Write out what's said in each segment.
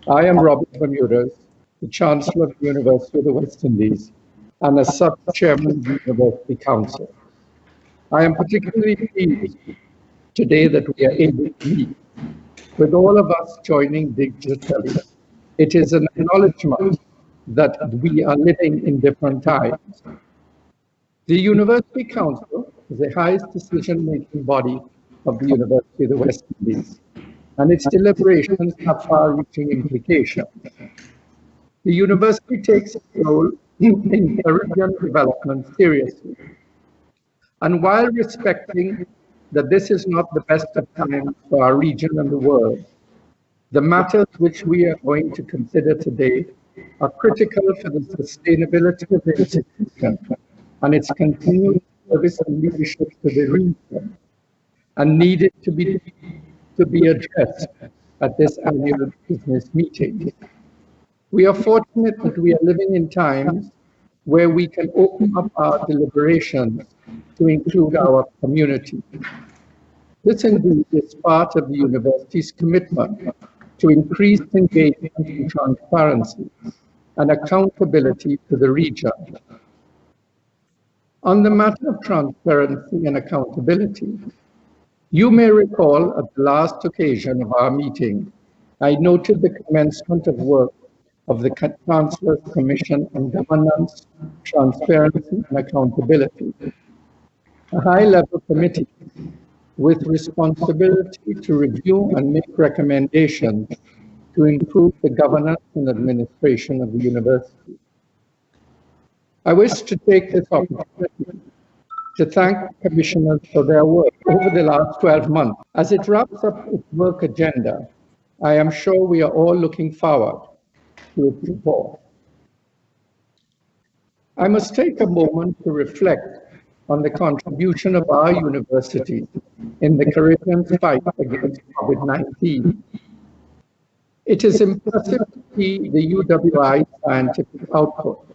I am Robert Bermudez, the Chancellor of the University of the West Indies and a sub-chairman of the University Council. I am particularly pleased today that we are able to meet, with all of us joining digitally. It is an acknowledgement that we are living in different times. The University Council is the highest decision-making body of the University of the West Indies, and its deliberations have far-reaching implications. The university takes its role in Caribbean development seriously. And while respecting that this is not the best of times for our region and the world, the matters which we are going to consider today are critical for the sustainability of the institution and its continued service and leadership to the region, and needed to be addressed at this annual business meeting. We are fortunate that we are living in times where we can open up our deliberations to include our community. This indeed is part of the university's commitment to increased engagement and transparency and accountability to the region. On the matter of transparency and accountability, you may recall at the last occasion of our meeting, I noted the commencement of work of the Chancellor's Commission on Governance, Transparency and Accountability, a high-level committee with responsibility to review and make recommendations to improve the governance and administration of the university. I wish to take this opportunity to thank commissioners for their work over the last 12 months. As it wraps up its work agenda, I am sure we are all looking forward to its report. I must take a moment to reflect on the contribution of our university in the Caribbean fight against COVID-19. It is impressive to see the UWI scientific output,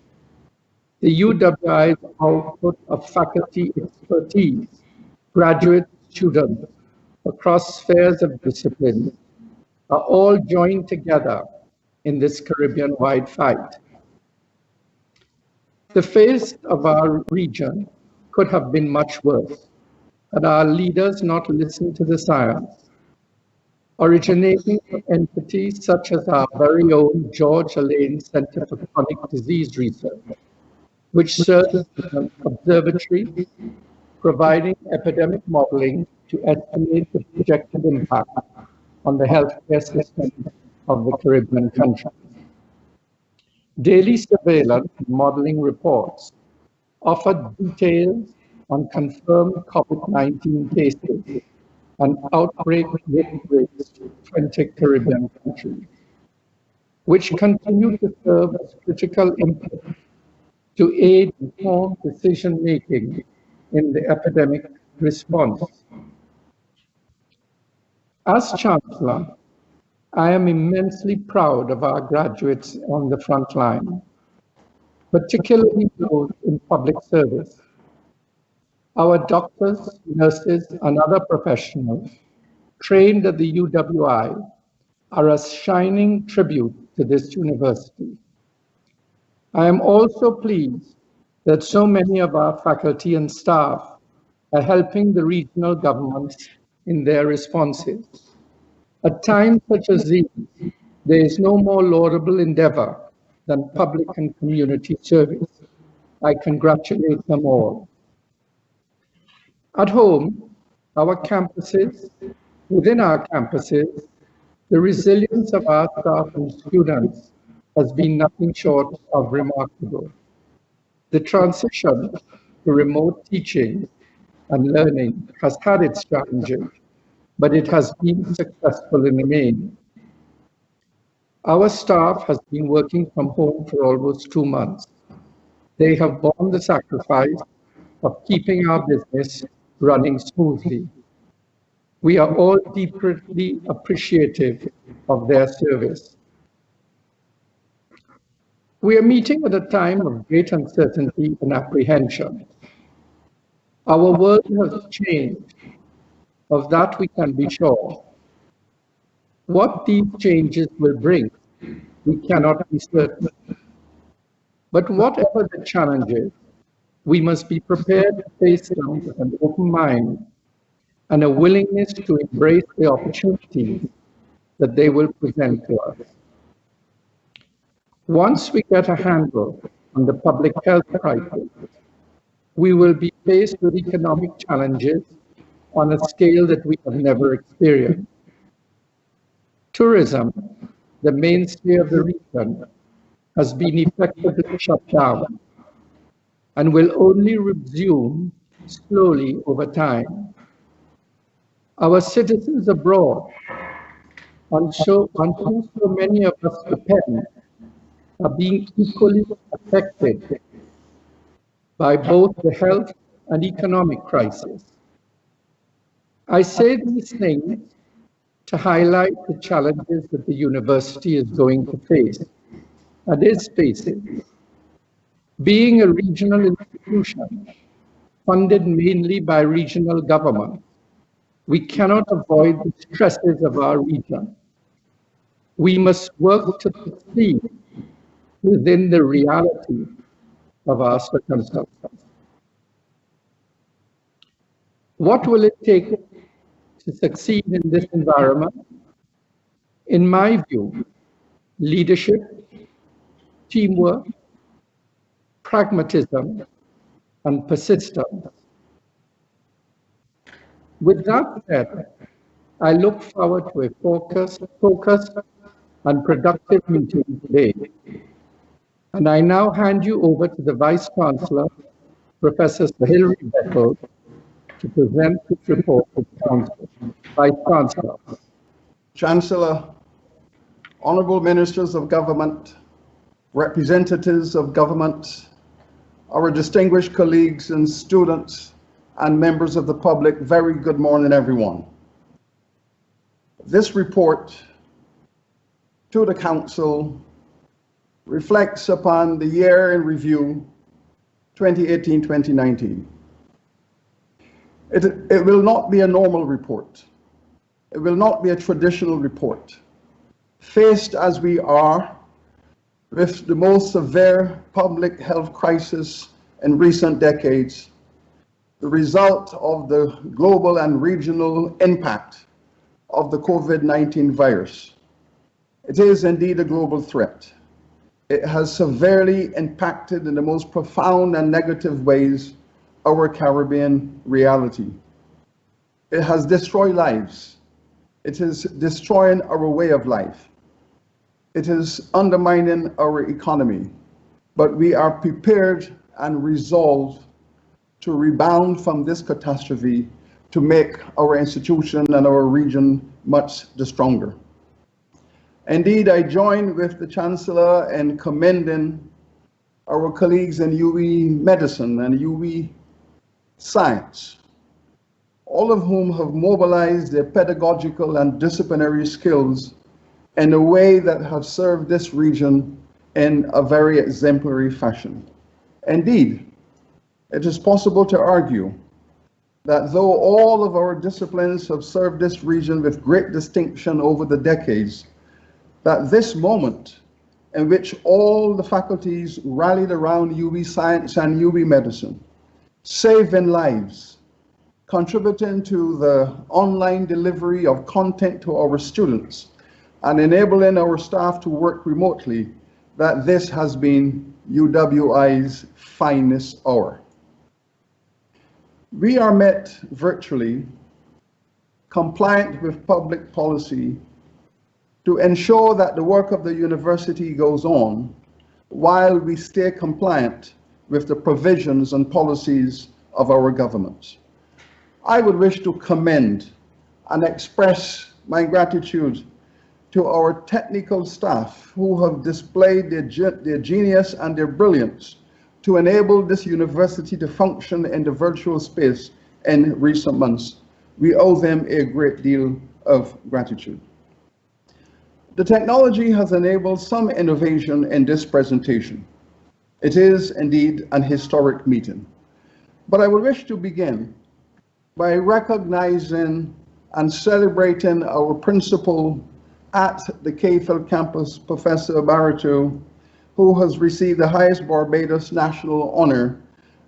the UWI's output of faculty expertise, graduate students across spheres of discipline are all joined together in this Caribbean-wide fight. The fate of our region could have been much worse had our leaders not listened to the science, originating from entities such as our very own George Allain Center for Chronic Disease Research, which serves as an observatory providing epidemic modeling to estimate the projected impact on the healthcare system of the Caribbean countries. Daily surveillance and modeling reports offer details on confirmed COVID-19 cases and outbreak rates in 20 Caribbean countries, which continue to serve as critical input to aid informed decision-making in the epidemic response. As Chancellor, I am immensely proud of our graduates on the front line, particularly those in public service. Our doctors, nurses, and other professionals trained at the UWI are a shining tribute to this university. I am also pleased that so many of our faculty and staff are helping the regional governments in their responses. At times such as these, there is no more laudable endeavor than public and community service. I congratulate them all. At home, within our campuses, the resilience of our staff and students has been nothing short of remarkable. The transition to remote teaching and learning has had its challenges, but it has been successful in the main. Our staff has been working from home for almost 2 months. They have borne the sacrifice of keeping our business running smoothly. We are all deeply appreciative of their service. We are meeting at a time of great uncertainty and apprehension. Our world has changed. Of that we can be sure. What these changes will bring we cannot be certain. But whatever the challenges, we must be prepared to face them with an open mind and a willingness to embrace the opportunities that they will present to us. Once we get a handle on the public health crisis, we will be faced with economic challenges on a scale that we have never experienced. Tourism, the mainstay of the region, has been effectively shut down and will only resume slowly over time. Our citizens abroad, on whom so many of us depend, are being equally affected by both the health and economic crisis. I say these things to highlight the challenges that the university is going to face and is facing. Being a regional institution funded mainly by regional government, we cannot avoid the stresses of our region. We must work to succeed within the reality of our circumstances. What will it take to succeed in this environment? In my view, leadership, teamwork, pragmatism, and persistence. With that said, I look forward to a focused and productive meeting today. And I now hand you over to the Vice-Chancellor, Professor Hilary Beckles, to present this report to the Council. Vice-Chancellor. Chancellor, Honourable Ministers of Government, representatives of government, our distinguished colleagues and students and members of the public, very good morning, everyone. This report to the Council reflects upon the year in review 2018-2019. It will not be a normal report. It will not be a traditional report. Faced as we are with the most severe public health crisis in recent decades, the result of the global and regional impact of the COVID-19 virus. It is indeed a global threat. It has severely impacted in the most profound and negative ways our Caribbean reality. It has destroyed lives. It is destroying our way of life. It is undermining our economy. But we are prepared and resolved to rebound from this catastrophe to make our institution and our region much the stronger. Indeed, I join with the Chancellor in commending our colleagues in UWI Medicine and UWI Science, all of whom have mobilized their pedagogical and disciplinary skills in a way that have served this region in a very exemplary fashion. Indeed, it is possible to argue that though all of our disciplines have served this region with great distinction over the decades, that this moment in which all the faculties rallied around UWI Science and UWI Medicine, saving lives, contributing to the online delivery of content to our students, and enabling our staff to work remotely, that this has been UWI's finest hour. We are met virtually, compliant with public policy, to ensure that the work of the university goes on while we stay compliant with the provisions and policies of our government. I would wish to commend and express my gratitude to our technical staff who have displayed their genius and their brilliance to enable this university to function in the virtual space in recent months. We owe them a great deal of gratitude. The technology has enabled some innovation in this presentation. It is indeed an historic meeting. But I would wish to begin by recognizing and celebrating our principal at the Cayfield campus, Professor Baratu, who has received the highest Barbados national honor,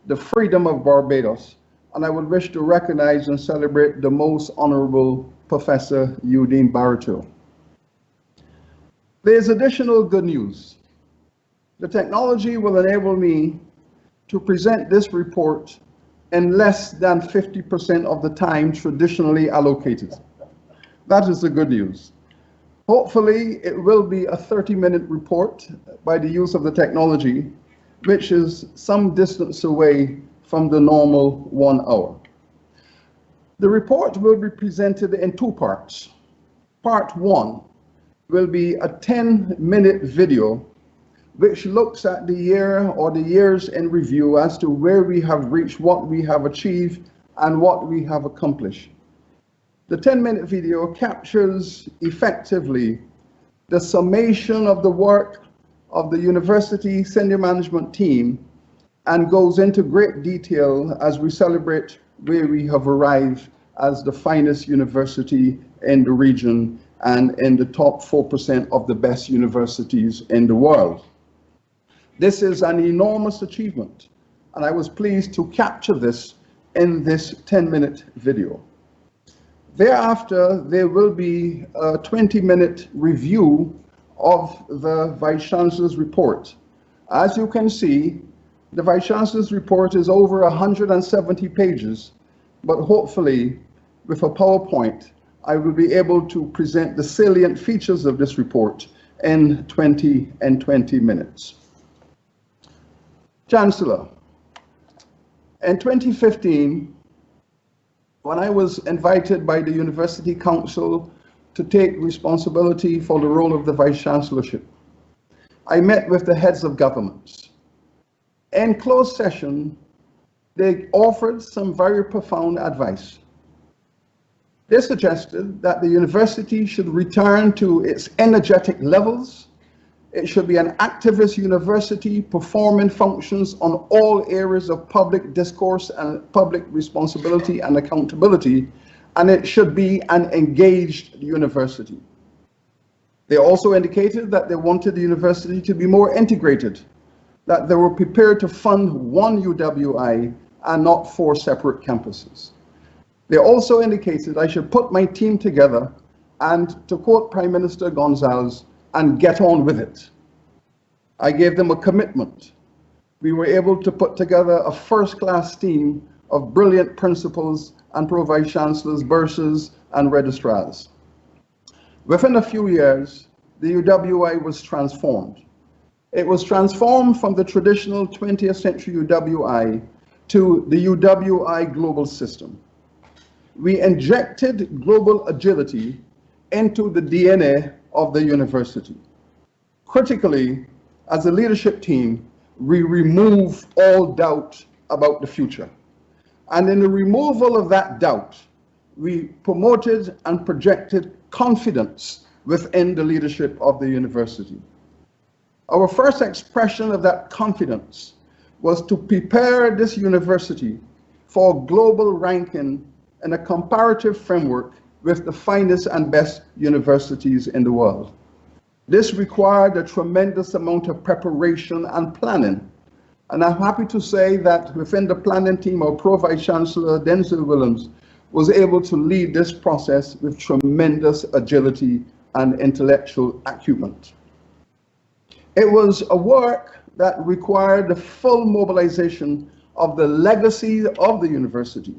the Freedom of Barbados. And I would wish to recognize and celebrate the most honorable Professor Eugene Baratu. There's additional good news. The technology will enable me to present this report in less than 50% of the time traditionally allocated. That is the good news. Hopefully, it will be a 30-minute report by the use of the technology, which is some distance away from the normal 1 hour. The report will be presented in two parts. Part one will be a 10-minute video which looks at the year or the years in review as to where we have reached, what we have achieved, and what we have accomplished. The 10-minute video captures effectively the summation of the work of the university senior management team and goes into great detail as we celebrate where we have arrived as the finest university in the region and in the top 4% of the best universities in the world. This is an enormous achievement, and I was pleased to capture this in this 10-minute video. Thereafter, there will be a 20-minute review of the Vice-Chancellor's report. As you can see, the Vice-Chancellor's report is over 170 pages, but hopefully, with a PowerPoint, I will be able to present the salient features of this report in 20 minutes. Chancellor, in 2015, when I was invited by the University Council to take responsibility for the role of the Vice-Chancellorship, I met with the heads of governments. In closed session, they offered some very profound advice. They suggested that the university should return to its energetic levels. It should be an activist university performing functions on all areas of public discourse and public responsibility and accountability, and it should be an engaged university. They also indicated that they wanted the university to be more integrated, that they were prepared to fund one UWI and not 4 separate campuses. They also indicated I should put my team together and, to quote Prime Minister Gonzalez, and get on with it. I gave them a commitment. We were able to put together a first-class team of brilliant principals and pro-vice-chancellors, bursars, and registrars. Within a few years, the UWI was transformed. It was transformed from the traditional 20th century UWI to the UWI global system. We injected global agility into the DNA of the university. Critically, as a leadership team, we remove all doubt about the future. And in the removal of that doubt, we promoted and projected confidence within the leadership of the university. Our first expression of that confidence was to prepare this university for global ranking in a comparative framework with the finest and best universities in the world. This required a tremendous amount of preparation and planning. And I'm happy to say that within the planning team, our Pro-Vice-Chancellor, Denzel Williams, was able to lead this process with tremendous agility and intellectual acumen. It was a work that required the full mobilization of the legacy of the university,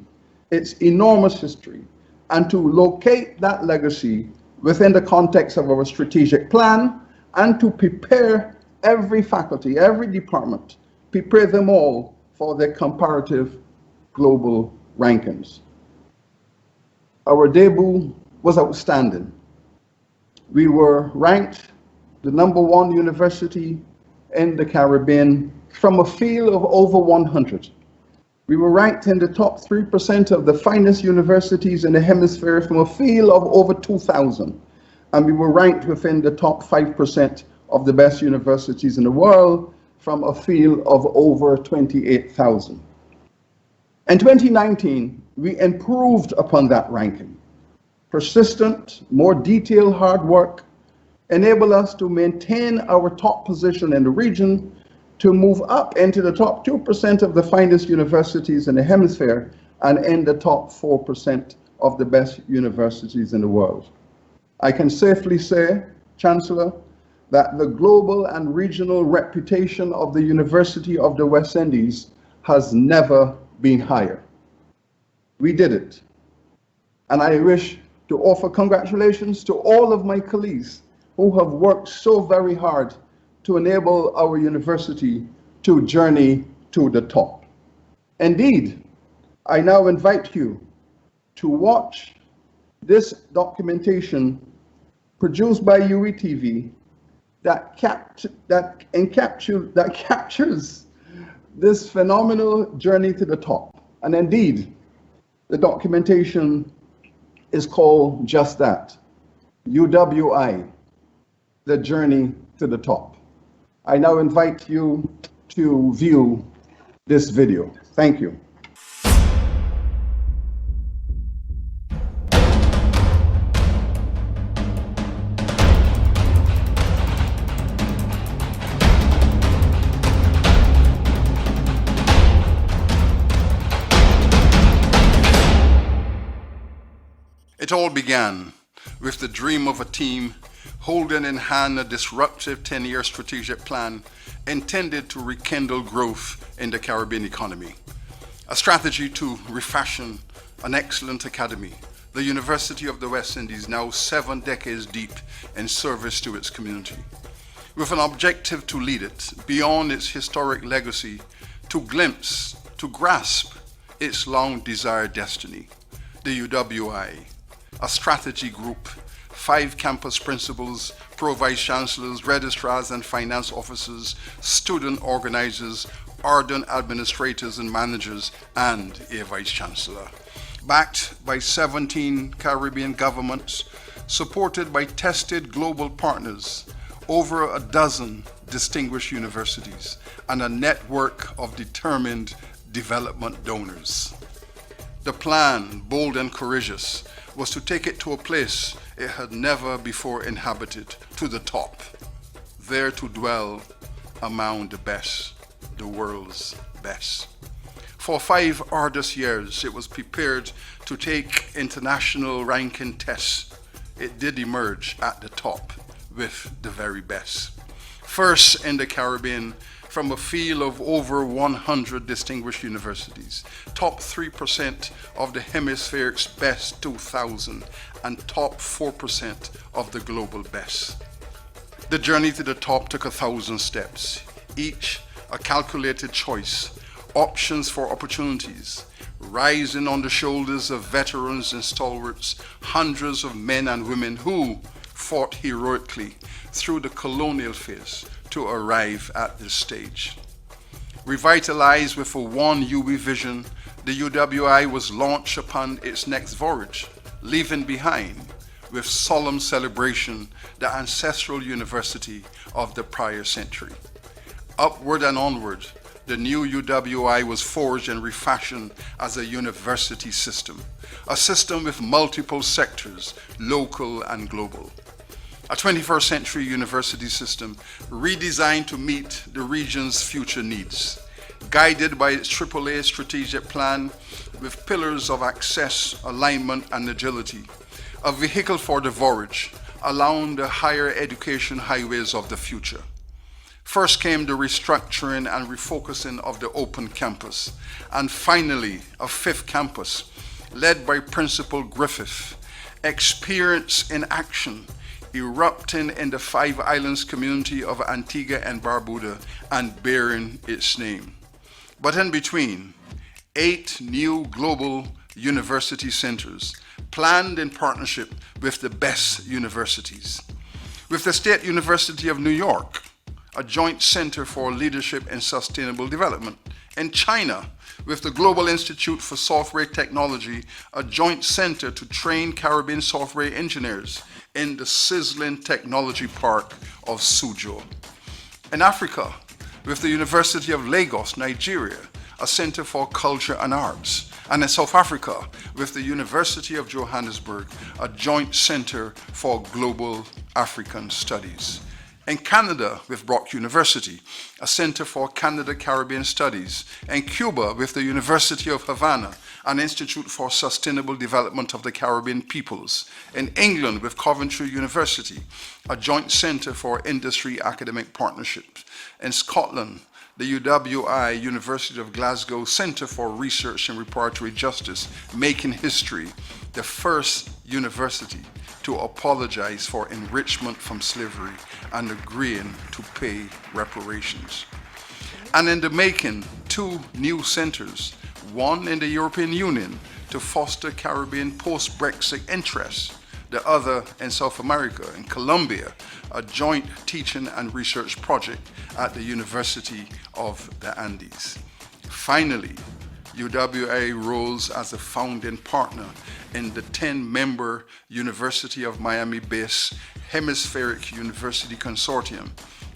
its enormous history, and to locate that legacy within the context of our strategic plan, and to prepare every faculty, every department, prepare them all for their comparative global rankings. Our debut was outstanding. We were ranked the #1 university in the Caribbean from a field of over 100. We were ranked in the top 3% of the finest universities in the hemisphere from a field of over 2,000. And we were ranked within the top 5% of the best universities in the world from a field of over 28,000. In 2019, we improved upon that ranking. Persistent, more detailed hard work, enable us to maintain our top position in the region, to move up into the top 2% of the finest universities in the hemisphere, and in the top 4% of the best universities in the world. I can safely say, Chancellor, that the global and regional reputation of the University of the West Indies has never been higher. We did it. And I wish to offer congratulations to all of my colleagues who have worked so very hard to enable our university to journey to the top. Indeed, I now invite you to watch this documentation produced by UWITV that captures this phenomenal journey to the top. And indeed, the documentation is called just that, UWI, the journey to the top. I now invite you to view this video. Thank you. It all began with the dream of a team holding in hand a disruptive 10-year strategic plan intended to rekindle growth in the Caribbean economy. A strategy to refashion an excellent academy, the University of the West Indies, now 7 decades deep in service to its community. With an objective to lead it beyond its historic legacy, to grasp its long-desired destiny. The UWI, a strategy group, 5 campus principals, pro vice-chancellors, registrars and finance officers, student organizers, ardent administrators and managers, and a vice-chancellor. Backed by 17 Caribbean governments, supported by tested global partners, over a dozen distinguished universities, and a network of determined development donors. The plan, bold and courageous, was to take it to a place it had never before inhabited, to the top, there to dwell among the best, the world's best. For 5 arduous years, it was prepared to take international ranking tests. It did emerge at the top with the very best. First in the Caribbean, from a field of over 100 distinguished universities, top 3% of the hemisphere's best 2,000, and top 4% of the global best. The journey to the top took 1,000 steps, each a calculated choice, options for opportunities, rising on the shoulders of veterans and stalwarts, hundreds of men and women who fought heroically through the colonial phase to arrive at this stage. Revitalized with a one UWI vision, the UWI was launched upon its next voyage, leaving behind, with solemn celebration, the ancestral university of the prior century. Upward and onward, the new UWI was forged and refashioned as a university system, a system with multiple sectors, local and global. A 21st century university system redesigned to meet the region's future needs, guided by its AAA strategic plan with pillars of access, alignment and agility, a vehicle for the voyage along the higher education highways of the future. First came the restructuring and refocusing of the open campus, and finally a 5th campus led by Principal Griffith, experience in action, erupting in the 5 islands community of Antigua and Barbuda and bearing its name. But in between, 8 new global university centers planned in partnership with the best universities. With the State University of New York, a joint center for leadership and sustainable development. In China, with the Global Institute for Software Technology, a joint center to train Caribbean software engineers in the sizzling technology park of Suzhou. In Africa, with the University of Lagos, Nigeria, a center for culture and arts, And in South Africa, with the University of Johannesburg, a joint center for global African studies. In Canada, with Brock University, a center for Canada-Caribbean studies. In Cuba, with the University of Havana, an institute for sustainable development of the Caribbean peoples. In England, with Coventry University, a joint center for industry academic partnerships. In Scotland, the UWI University of Glasgow Centre for Research and Reparatory Justice, making history, the first university to apologize for enrichment from slavery and agreeing to pay reparations. And in the making, 2 new centres, one in the European Union to foster Caribbean post-Brexit interests, the other in South America, in Colombia, a joint teaching and research project at the University of the Andes. Finally, UWI rose as a founding partner in the 10-member University of Miami-based Hemispheric University Consortium,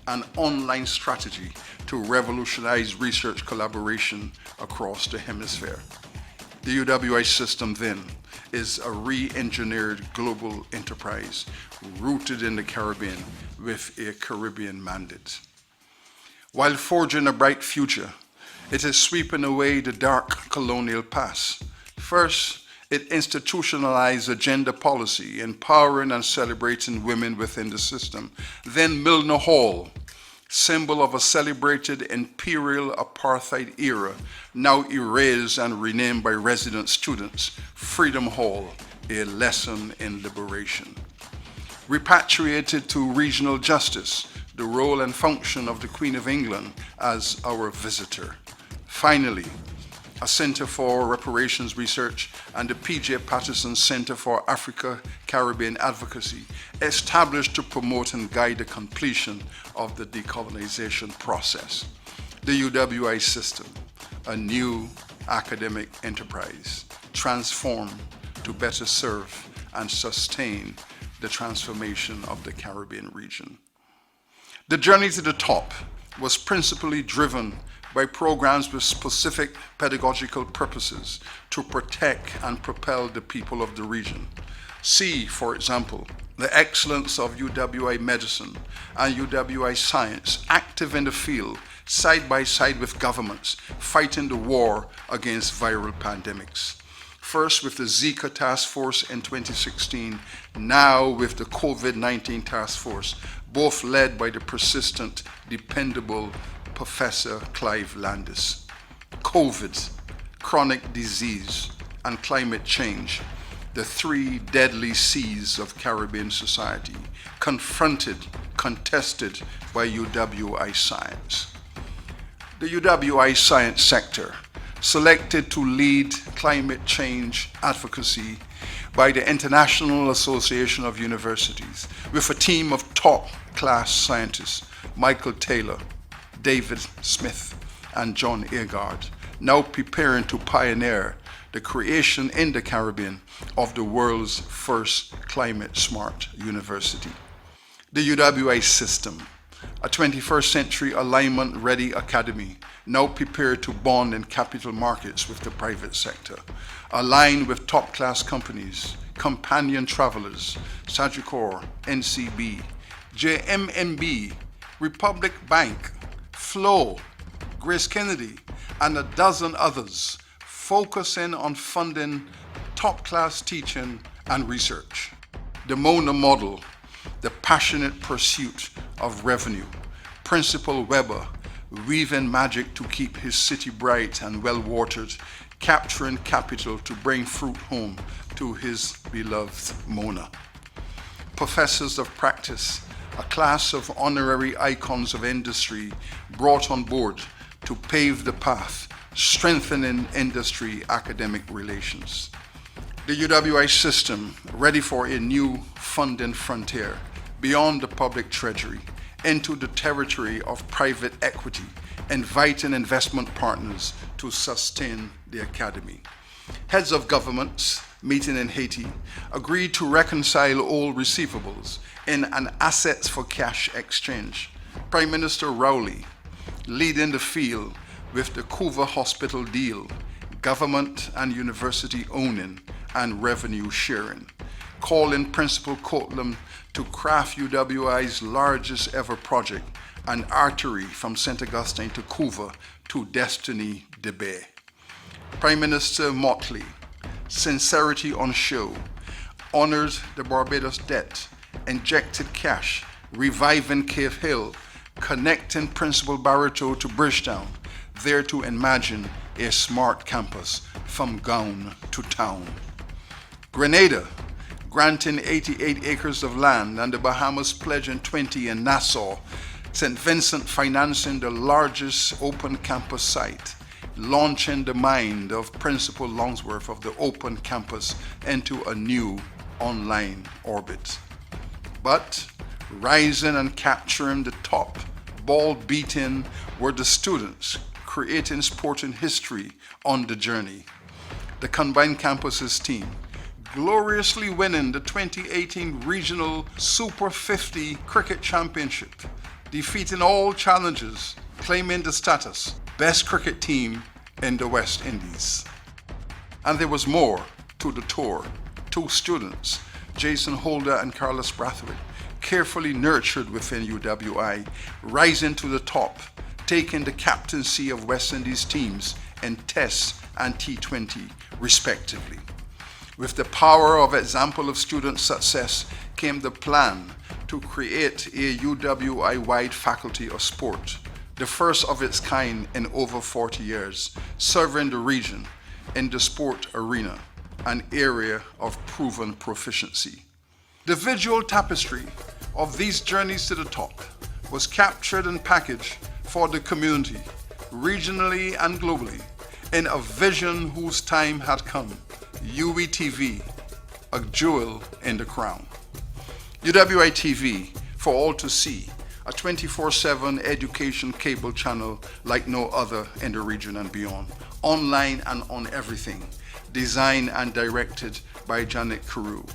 an online strategy to revolutionize research collaboration across the hemisphere. The UWI system then is a re-engineered global enterprise rooted in the Caribbean with a Caribbean mandate. While forging a bright future, it is sweeping away the dark colonial past. First, it institutionalized a gender policy, empowering and celebrating women within the system. Then Milner Hall, symbol of a celebrated imperial apartheid era, now erased and renamed by resident students, Freedom Hall, a lesson in liberation. Repatriated to regional justice, the role and function of the Queen of England as our visitor. Finally, a Center for Reparations Research and the P.J. Patterson Center for Africa-Caribbean Advocacy, established to promote and guide the completion of the decolonization process. The UWI system, a new academic enterprise, transformed to better serve and sustain the transformation of the Caribbean region. The journey to the top was principally driven by programs with specific pedagogical purposes to protect and propel the people of the region. See, for example, the excellence of UWI Medicine and UWI Science active in the field, side by side with governments, fighting the war against viral pandemics. First with the Zika Task Force in 2016, now with the COVID-19 Task Force, both led by the persistent, dependable Professor Clive Landis. COVID, chronic disease, and climate change, the 3 deadly C's of Caribbean society, confronted, contested by UWI Science. The UWI Science sector, selected to lead climate change advocacy by the International Association of Universities, with a team of top-class scientists, Michael Taylor, David Smith, and John Agard, now preparing to pioneer the creation in the Caribbean of the world's first climate-smart university. The UWI system, a 21st century alignment-ready academy, now prepared to bond in capital markets with the private sector, aligned with top-class companies, companion travelers, Sagicor, NCB, JMMB, Republic Bank, Flow, Grace Kennedy, and a dozen others, focusing on funding top-class teaching and research. The Mona model, the passionate pursuit of revenue. Principal Weber, weaving magic to keep his city bright and well-watered, capturing capital to bring fruit home to his beloved Mona. Professors of practice, a class of honorary icons of industry brought on board to pave the path, strengthening industry academic relations. The UWI system ready for a new funding frontier beyond the public treasury into the territory of private equity, inviting investment partners to sustain the academy. Heads of governments meeting in Haiti agreed to reconcile all receivables in an assets for cash exchange. Prime Minister Rowley leading the field with the Couva Hospital deal, government and university owning and revenue sharing, calling Principal Courtland to craft UWI's largest ever project, an artery from St. Augustine to Couva to Destiny de Bay. Prime Minister Motley, sincerity on show, honored the Barbados debt, injected cash, reviving Cave Hill, connecting Principal Barito to Bridgetown, there to imagine a smart campus from gown to town. Grenada, granting 88 acres of land, and the Bahamas pledging 20 in Nassau. St. Vincent financing the largest open campus site, launching the mind of Principal Longsworth of the open campus into a new online orbit. But rising and capturing the top, ball beating, were the students, creating sporting history on the journey. The combined campuses team, gloriously winning the 2018 Regional Super 50 Cricket Championship, defeating all challenges, claiming the status best cricket team in the West Indies. And there was more to the tour. Two students, Jason Holder and Carlos Brathwaite, carefully nurtured within UWI, rising to the top, taking the captaincy of West Indies teams in Tests and T20 respectively. With the power of example of student success came the plan to create a UWI-wide faculty of sport, the first of its kind in over 40 years, serving the region in the sport arena, an area of proven proficiency. The visual tapestry of these journeys to the top was captured and packaged for the community, regionally and globally, in a vision whose time had come. UWITV, a jewel in the crown. UWITV, for all to see, a 24/7 education cable channel like no other in the region and beyond, online and on everything, designed and directed by Janet Carew,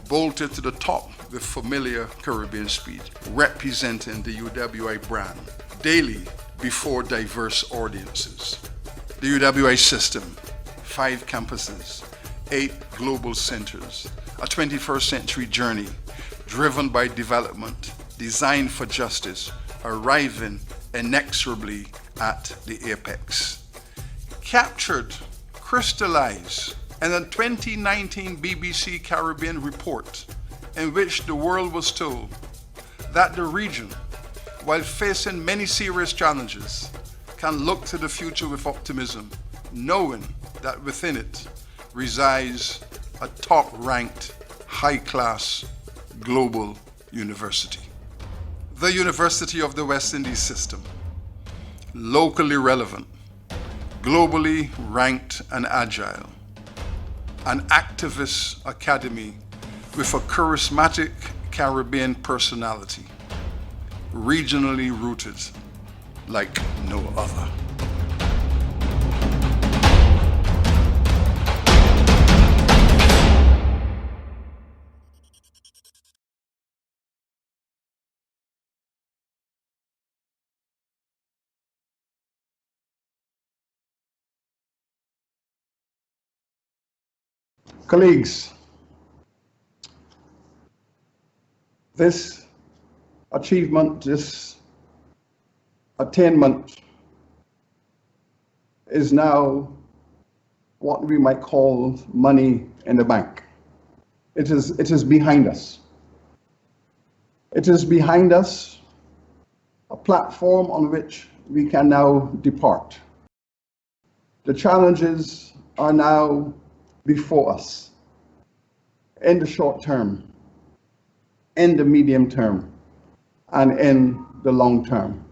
bolted to the top with familiar Caribbean speed, representing the UWI brand, daily before diverse audiences. The UWI system, 5 campuses, 8 global centers, a 21st century journey driven by development, designed for justice, arriving inexorably at the apex. Captured, crystallized in a 2019 BBC Caribbean report in which the world was told that the region, while facing many serious challenges, can look to the future with optimism, knowing that within it resides a top-ranked, high-class, global university. The University of the West Indies system, locally relevant, globally ranked and agile, an activist academy with a charismatic Caribbean personality, regionally rooted like no other. Colleagues, this achievement, this attainment is now what we might call money in the bank. It is behind us. It is behind us, a platform on which we can now depart. The challenges are now before us, in the short term, in the medium term, and in the long term.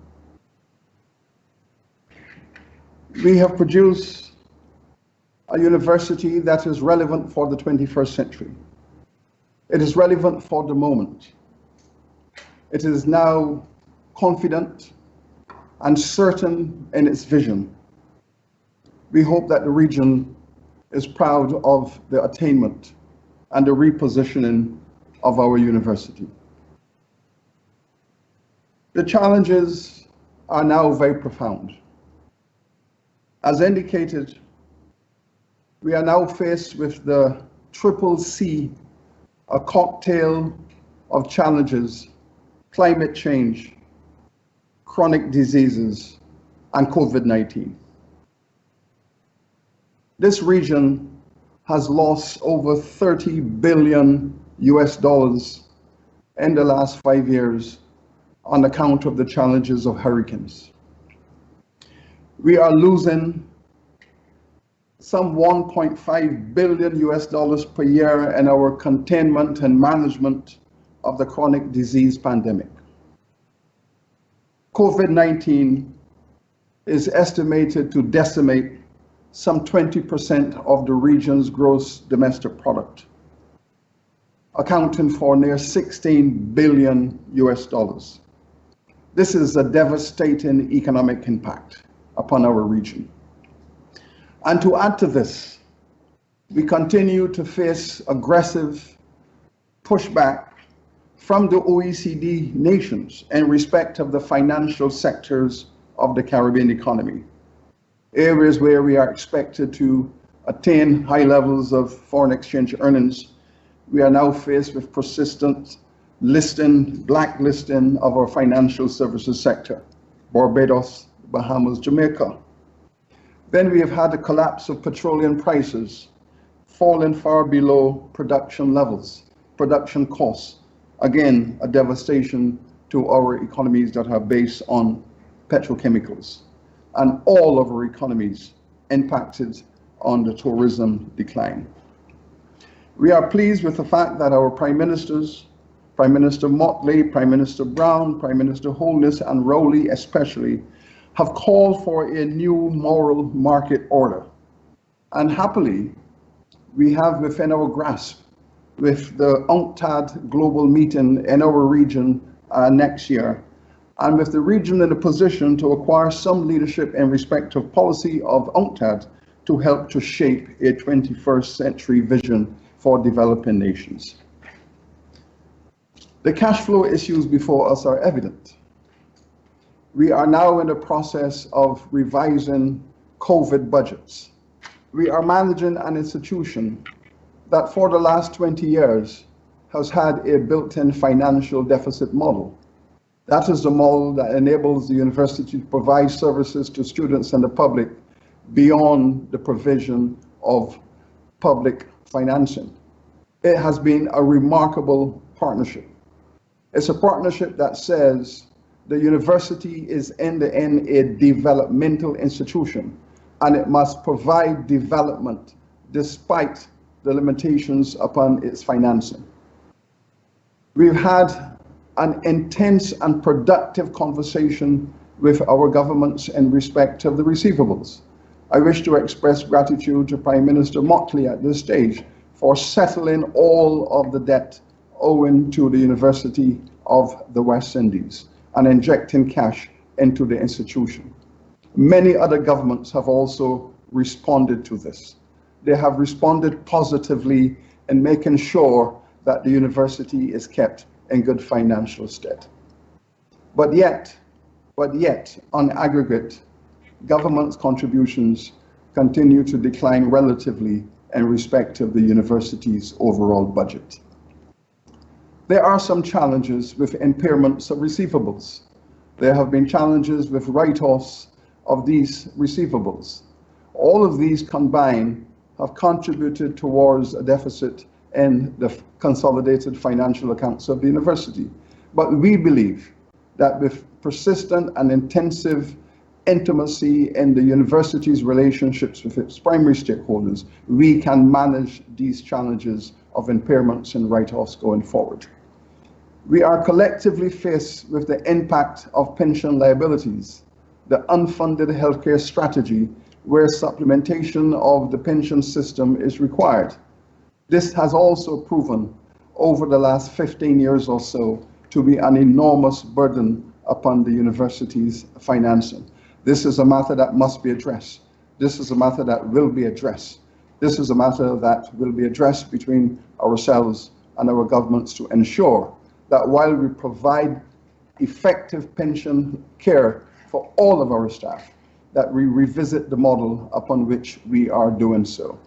We have produced a university that is relevant for the 21st century. It is relevant for the moment. It is now confident and certain in its vision. We hope that the region is proud of the attainment and the repositioning of our university. The challenges are now very profound. As indicated, We are now faced with the triple C, a cocktail of challenges: climate change, chronic diseases, and COVID-19. This region has lost over 30 billion US dollars in the last 5 years on account of the challenges of hurricanes. We are losing some 1.5 billion US dollars per year in our containment and management of the chronic disease pandemic. COVID-19 is estimated to decimate some 20% of the region's gross domestic product, accounting for near 16 billion US dollars. This is a devastating economic impact upon our region. And to add to this, we continue to face aggressive pushback from the OECD nations in respect of the financial sectors of the Caribbean economy, areas where we are expected to attain high levels of foreign exchange earnings. We are now faced with persistent blacklisting of our financial services sector: Barbados, Bahamas, Jamaica. Then we have had the collapse of petroleum prices, falling far below production levels, production costs. Again, a devastation to our economies that are based on petrochemicals, and all of our economies impacted on the tourism decline. We are pleased with the fact that our prime ministers, Prime Minister Motley, Prime Minister Brown, Prime Minister Holness, and Rowley especially, have called for a new moral market order. And happily, we have within our grasp, with the UNCTAD global meeting in our region next year, and with the region in a position to acquire some leadership in respect of policy of UNCTAD to help to shape a 21st century vision for developing nations. The cash flow issues before us are evident. We are now in the process of revising COVID budgets. We are managing an institution that for the last 20 years has had a built-in financial deficit model. That is the model that enables the university to provide services to students and the public beyond the provision of public financing. It has been a remarkable partnership. It's a partnership that says the university is in the end a developmental institution, and it must provide development despite the limitations upon its financing. We've had an intense and productive conversation with our governments in respect of the receivables. I wish to express gratitude to Prime Minister Motley at this stage for settling all of the debt owing to the University of the West Indies and injecting cash into the institution. Many other governments have also responded to this. They have responded positively in making sure that the university is kept in good financial stead. But yet, on aggregate, government's contributions continue to decline relatively in respect of the university's overall budget. There are some challenges with impairments of receivables. There have been challenges with write-offs of these receivables. All of these combined have contributed towards a deficit in the consolidated financial accounts of the university. But we believe that with persistent and intensive intimacy in the university's relationships with its primary stakeholders, we can manage these challenges of impairments and write-offs going forward. We are collectively faced with the impact of pension liabilities, the unfunded healthcare strategy, where supplementation of the pension system is required. This has also proven over the last 15 years or so to be an enormous burden upon the university's financing. This is a matter that must be addressed. This is a matter that will be addressed. This is a matter that will be addressed between ourselves and our governments to ensure that while we provide effective pension care for all of our staff, that we revisit the model upon which we are doing so.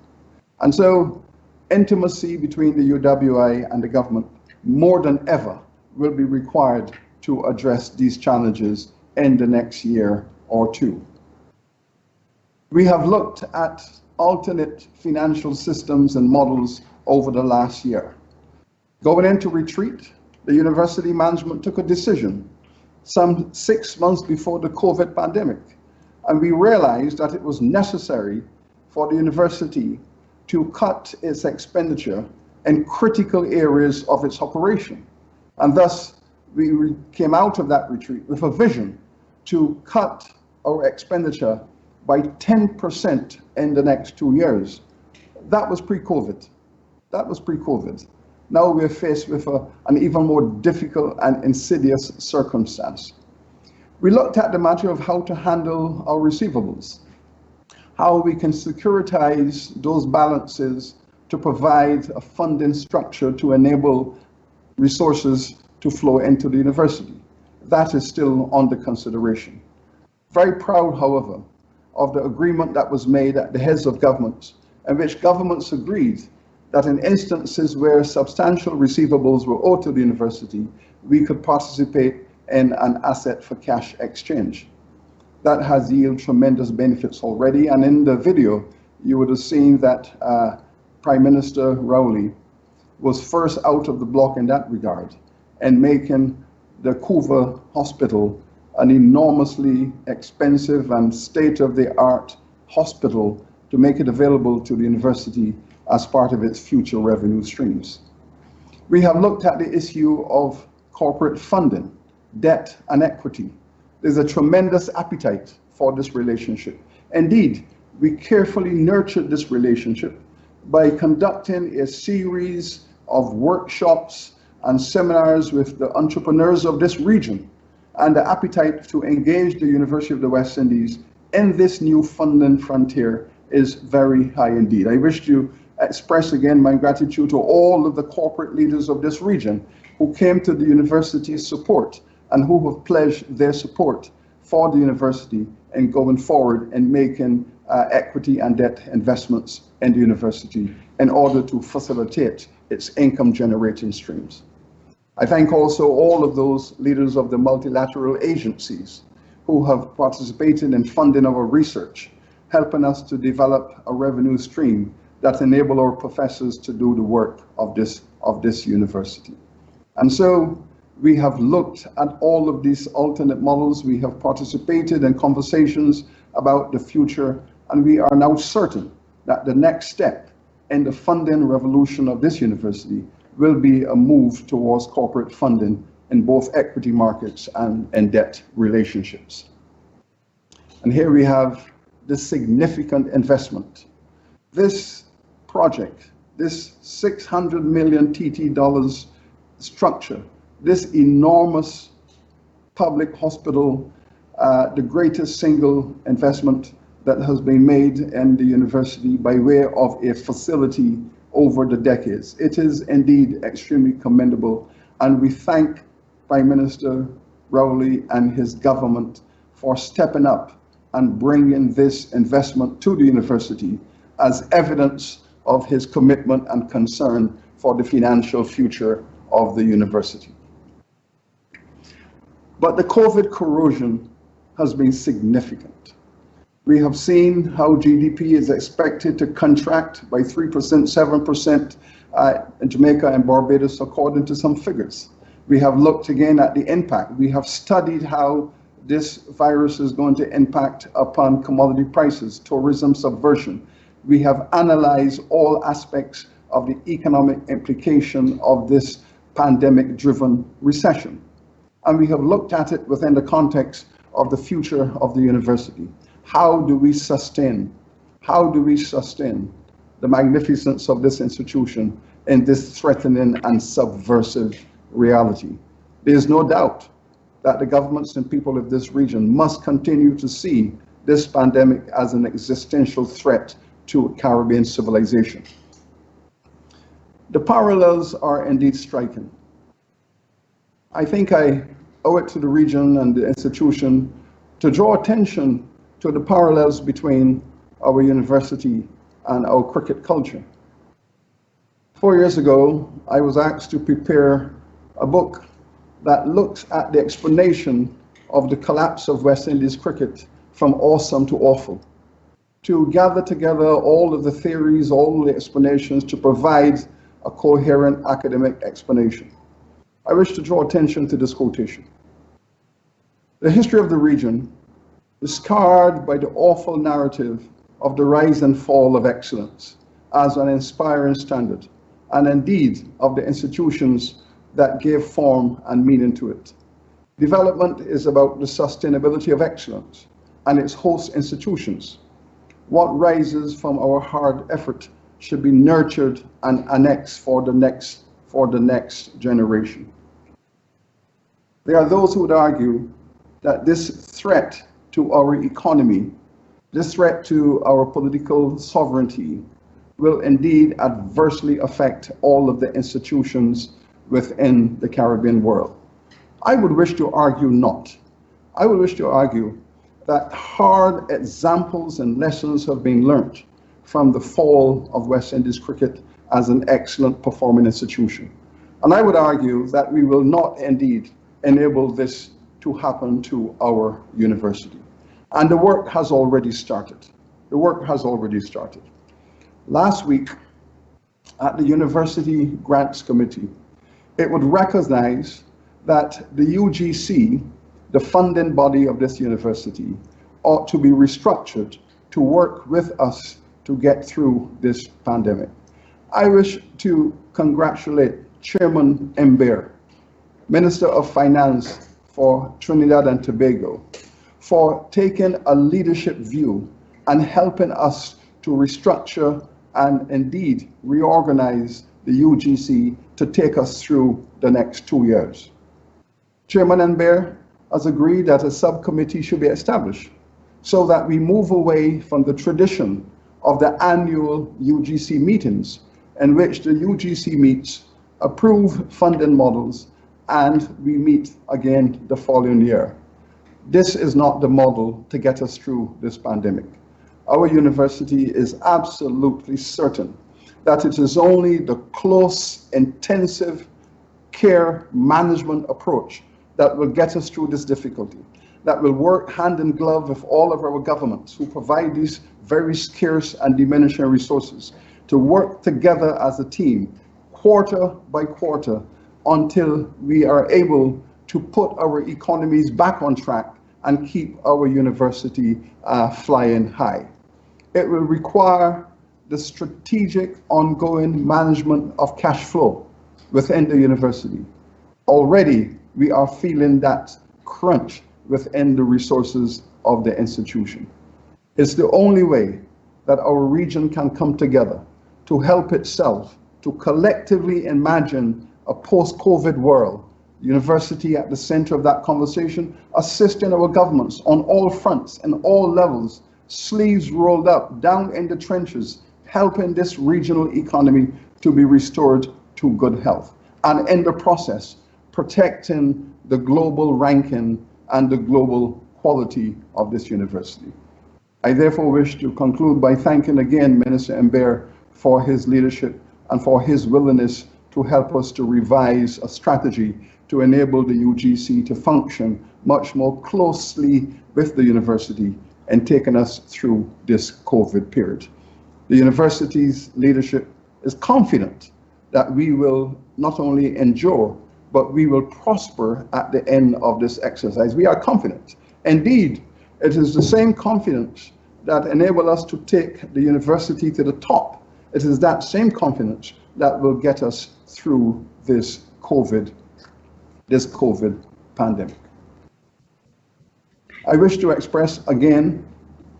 And so intimacy between the UWI and the government more than ever will be required to address these challenges in the next year or two. We have looked at alternate financial systems and models over the last year. Going into retreat, the university management took a decision some 6 months before the COVID pandemic, and we realized that it was necessary for the university to cut its expenditure in critical areas of its operation. And thus, we came out of that retreat with a vision to cut our expenditure by 10% in the next 2 years. That was pre-COVID. That was pre-COVID. Now we're faced with an even more difficult and insidious circumstance. We looked at the matter of how to handle our receivables, how we can securitize those balances to provide a funding structure to enable resources to flow into the university. That is still under consideration. Very proud, however, of the agreement that was made at the heads of governments, in which governments agreed that in instances where substantial receivables were owed to the university, we could participate in an asset for cash exchange. That has yielded tremendous benefits already, and in the video, you would have seen that Prime Minister Rowley was first out of the block in that regard, and making the Couva Hospital an enormously expensive and state-of-the-art hospital to make it available to the university as part of its future revenue streams. We have looked at the issue of corporate funding, debt and equity. There's a tremendous appetite for this relationship. Indeed, we carefully nurtured this relationship by conducting a series of workshops and seminars with the entrepreneurs of this region, and the appetite to engage the University of the West Indies in this new funding frontier is very high indeed. I wish to express again my gratitude to all of the corporate leaders of this region who came to the university's support and who have pledged their support for the university in going forward and making equity and debt investments in the university in order to facilitate its income generating streams. I thank also all of those leaders of the multilateral agencies who have participated in funding our research, helping us to develop a revenue stream that enable our professors to do the work of this university. And so we have looked at all of these alternate models. We have participated in conversations about the future, and we are now certain that the next step in the funding revolution of this university will be a move towards corporate funding in both equity markets and debt relationships. And here we have this significant investment. This project, this 600 million TT dollars structure, this enormous public hospital, the greatest single investment that has been made in the university by way of a facility over the decades. It is indeed extremely commendable, and we thank Prime Minister Rowley and his government for stepping up and bringing this investment to the university as evidence of his commitment and concern for the financial future of the university. But the COVID corrosion has been significant. We have seen how GDP is expected to contract by 3%, 7% in Jamaica and Barbados, according to some figures. We have looked again at the impact. We have studied how this virus is going to impact upon commodity prices, tourism subversion. We have analyzed all aspects of the economic implication of this pandemic-driven recession. And we have looked at it within the context of the future of the university. How do we sustain the magnificence of this institution in this threatening and subversive reality? There is no doubt that the governments and people of this region must continue to see this pandemic as an existential threat to Caribbean civilization. The parallels are indeed striking. I think I owe it to the region and the institution to draw attention to the parallels between our university and our cricket culture. 4 years ago, I was asked to prepare a book that looks at the explanation of the collapse of West Indies cricket from awesome to awful, to gather together all of the theories, all the explanations to provide a coherent academic explanation. I wish to draw attention to this quotation. The history of the region is scarred by the awful narrative of the rise and fall of excellence as an inspiring standard, and indeed of the institutions that gave form and meaning to it. Development is about the sustainability of excellence and its host institutions. What rises from our hard effort should be nurtured and annexed for the next generation. There are those who would argue that this threat to our economy, this threat to our political sovereignty, will indeed adversely affect all of the institutions within the Caribbean world. I would wish to argue not. I would wish to argue that hard examples and lessons have been learnt from the fall of West Indies cricket as an excellent performing institution. And I would argue that we will not indeed enable this to happen to our university. And the work has already started. The work has already started. Last week, at the University Grants Committee, it would recognize that the UGC, the funding body of this university, ought to be restructured to work with us to get through this pandemic. I wish to congratulate Chairman Mbair, Minister of Finance for Trinidad and Tobago, for taking a leadership view and helping us to restructure and indeed reorganize the UGC to take us through the next 2 years. Chairman Mbair has agreed that a subcommittee should be established so that we move away from the tradition of the annual UGC meetings in which the UGC meets, approve funding models, and we meet again the following year. This is not the model to get us through this pandemic. Our university is absolutely certain that it is only the close, intensive care management approach that will get us through this difficulty, that will work hand in glove with all of our governments who provide these very scarce and diminishing resources, to work together as a team, quarter by quarter, until we are able to put our economies back on track and keep our university flying high. It will require the strategic ongoing management of cash flow within the university. Already, we are feeling that crunch within the resources of the institution. It's the only way that our region can come together to help itself to collectively imagine a post-COVID world. University at the center of that conversation, assisting our governments on all fronts and all levels, sleeves rolled up, down in the trenches, helping this regional economy to be restored to good health. And in the process, protecting the global ranking and the global quality of this university. I therefore wish to conclude by thanking again Minister Mbair for his leadership and for his willingness to help us to revise a strategy to enable the UGC to function much more closely with the university and taking us through this COVID period. The university's leadership is confident that we will not only endure, but we will prosper at the end of this exercise. We are confident. Indeed, it is the same confidence that enabled us to take the university to the top. It is that same confidence that will get us through this COVID pandemic. I wish to express again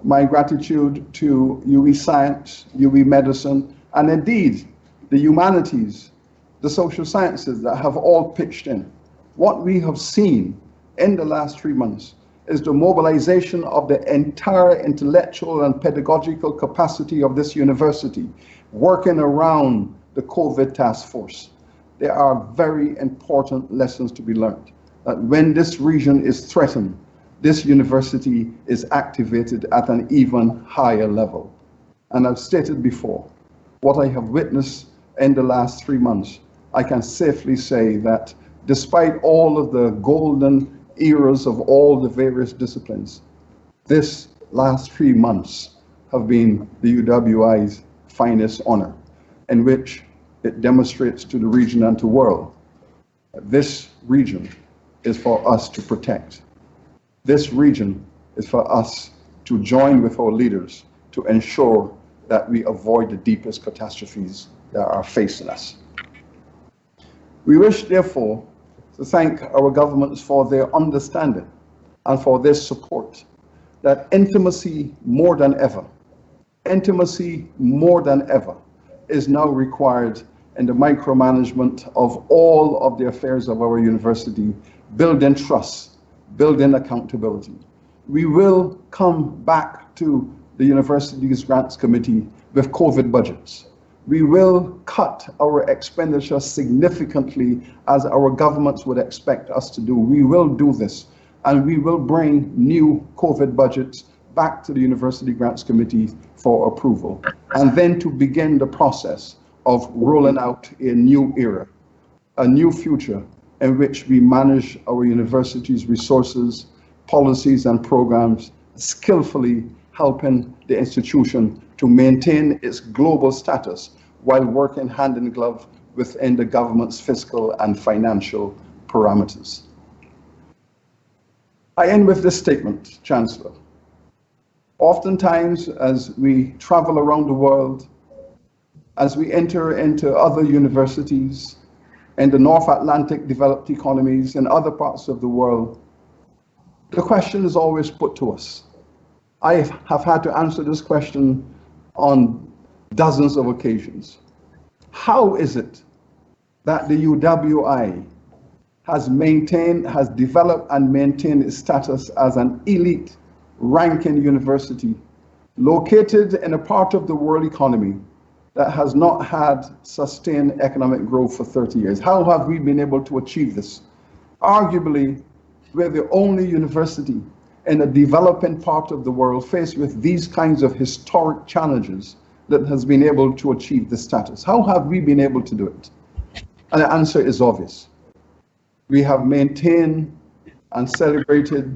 my gratitude to UWI Science, UWI Medicine, and indeed the humanities, the social sciences that have all pitched in. What we have seen in the last 3 months is the mobilization of the entire intellectual and pedagogical capacity of this university, working around the COVID task force. There are very important lessons to be learned. That when this region is threatened, this university is activated at an even higher level. And I've stated before, what I have witnessed in the last 3 months, I can safely say that despite all of the golden eras of all the various disciplines, this last 3 months have been the UWI's finest honor, in which it demonstrates to the region and to the world that this region is for us to protect. This region is for us to join with our leaders to ensure that we avoid the deepest catastrophes that are facing us. We wish, therefore, to thank our governments for their understanding and for their support, that intimacy more than ever is now required in the micromanagement of all of the affairs of our university, building trust, building accountability. We will come back to the university's grants committee with COVID budgets. We will cut our expenditure significantly as our governments would expect us to do. We will do this, and we will bring new COVID budgets back to the University Grants Committee for approval, and then to begin the process of rolling out a new era, a new future in which we manage our university's resources, policies, and programs skillfully, helping the institution to maintain its global status while working hand in glove within the government's fiscal and financial parameters. I end with this statement, Chancellor. Oftentimes, as we travel around the world, as we enter into other universities in the North Atlantic developed economies and other parts of the world, the question is always put to us. I have had to answer this question on dozens of occasions. How is it that the UWI has developed and maintained its status as an elite ranking university located in a part of the world economy that has not had sustained economic growth for 30 years? How have we been able to achieve this? Arguably, we're the only university in a developing part of the world faced with these kinds of historic challenges that has been able to achieve this status. How have we been able to do it? And the answer is obvious. We have maintained and celebrated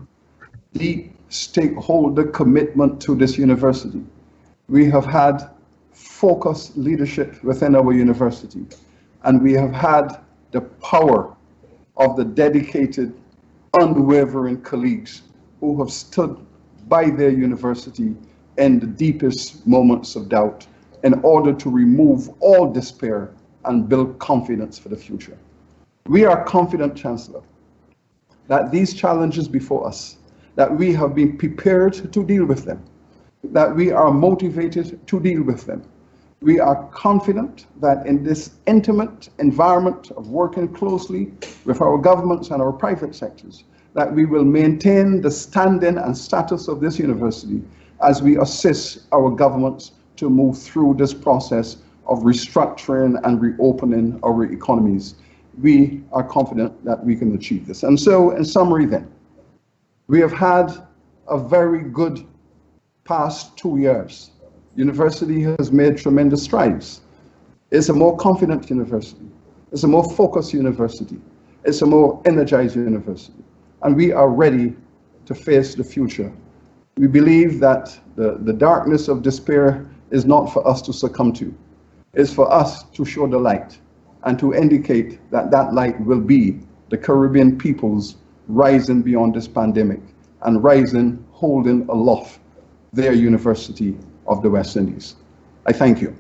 deep stakeholder commitment to this university. We have had focused leadership within our university, and we have had the power of the dedicated, unwavering colleagues who have stood by their university in the deepest moments of doubt in order to remove all despair and build confidence for the future. We are confident, Chancellor, that these challenges before us, that we have been prepared to deal with them, that we are motivated to deal with them. We are confident that in this intimate environment of working closely with our governments and our private sectors, that we will maintain the standing and status of this university as we assist our governments to move through this process of restructuring and reopening our economies. We are confident that we can achieve this. And so, in summary then, we have had a very good past 2 years. University has made tremendous strides. It's a more confident university. It's a more focused university. It's a more energized university. And we are ready to face the future. We believe that the darkness of despair is not for us to succumb to. It's for us to show the light and to indicate that that light will be the Caribbean peoples rising beyond this pandemic and rising, holding aloft their University of the West Indies. I thank you.